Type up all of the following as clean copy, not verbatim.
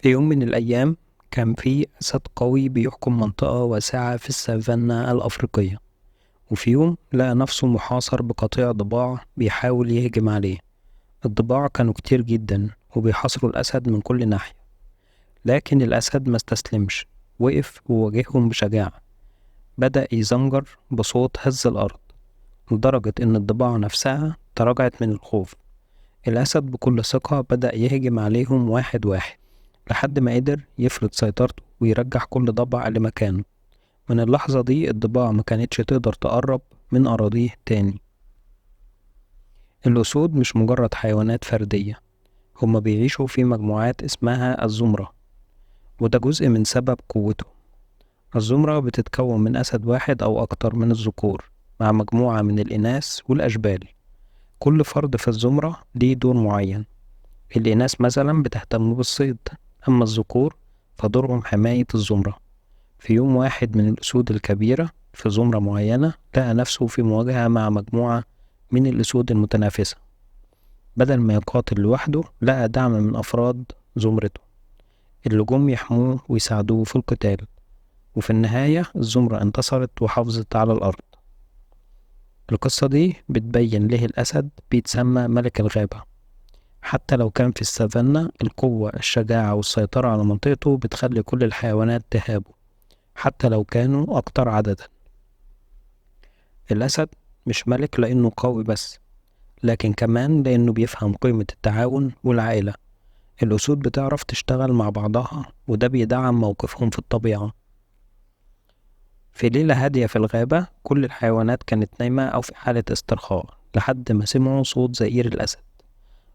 في يوم من الأيام كان في أسد قوي بيحكم منطقة واسعة في السافانا الأفريقية. وفي يوم لقى نفسه محاصر بقطيع ضباع بيحاول يهجم عليه. الضباع كانوا كتير جدا وبيحاصروا الأسد من كل ناحية، لكن الأسد ما استسلمش، وقف وواجههم بشجاعة. بدأ يزمجر بصوت هز الأرض، لدرجة إن الضباع نفسها تراجعت من الخوف. الأسد بكل ثقة بدأ يهجم عليهم واحد واحد، لحد ما قدر يفرض سيطرته ويرجع كل ضبع لمكانه. من اللحظة دي الضباع ما كانتش تقدر تقرب من أراضيه تاني. الأسود مش مجرد حيوانات فردية، هما بيعيشوا في مجموعات اسمها الزمرة، وده جزء من سبب قوته. الزمرة بتتكون من أسد واحد أو أكتر من الذكور مع مجموعة من الإناث والأشبال. كل فرد في الزمرة ليه دور معين. الإناث مثلا بتهتم بالصيد، أما الذكور فدورهم حماية الزمرة. في يوم واحد من الأسود الكبيرة في زمرة معينة لقى نفسه في مواجهة مع مجموعة من الأسود المتنافسة. بدل ما يقاتل لوحده لقى دعم من أفراد زمرته اللي جم يحموه ويساعدوه في القتال. وفي النهاية الزمرة انتصرت وحافظت على الأرض. القصة دي بتبين ليه الأسد بيتسمى ملك الغابة. حتى لو كان في السافانا، القوة الشجاعة والسيطرة على منطقته بتخلي كل الحيوانات تهابه، حتى لو كانوا أكتر عددا. الأسد مش ملك لأنه قوي بس، لكن كمان لأنه بيفهم قيمة التعاون والعائلة. الأسود بتعرف تشتغل مع بعضها، وده بيدعم موقفهم في الطبيعة. في ليلة هادية في الغابة كل الحيوانات كانت نايمة أو في حالة استرخاء، لحد ما سمعوا صوت زئير الأسد.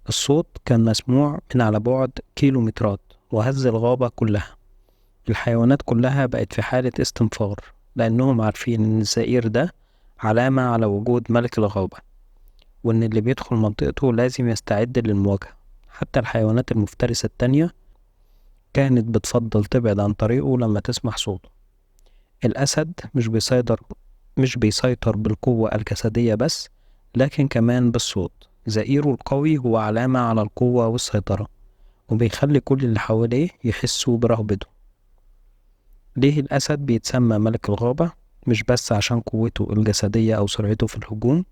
الصوت كان مسموع من على بعد كيلومترات وهز الغابة كلها. الحيوانات كلها بقت في حالة استنفار، لأنهم عارفين إن الزئير ده علامة على وجود ملك الغابة، وإن اللي بيدخل منطقته لازم يستعد للمواجهة. حتى الحيوانات المفترسة التانية كانت بتفضل تبعد عن طريقه لما تسمع صوته. الأسد مش بيسيطر بالقوة الجسدية بس، لكن كمان بالصوت. زئيره القوي هو علامة على القوة والسيطرة، وبيخلي كل اللي حواليه يحسوا برهبته. ليه الأسد بيتسمى ملك الغابة؟ مش بس عشان قوته الجسدية أو سرعته في الهجوم،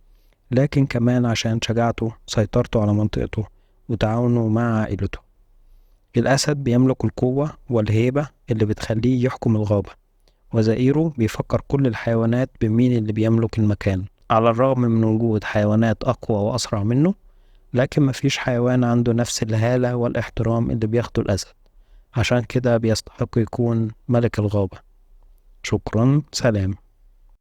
لكن كمان عشان شجاعته، سيطرته على منطقته، وتعاونه مع عائلته. الأسد بيملك القوة والهيبة اللي بتخليه يحكم الغابة، وزئيره بيفكر كل الحيوانات بمين اللي بيملك المكان. على الرغم من وجود حيوانات أقوى وأسرع منه، لكن مفيش حيوان عنده نفس الهالة والاحترام اللي بياخده الأسد. عشان كده بيستحق يكون ملك الغابة. شكرا، سلام.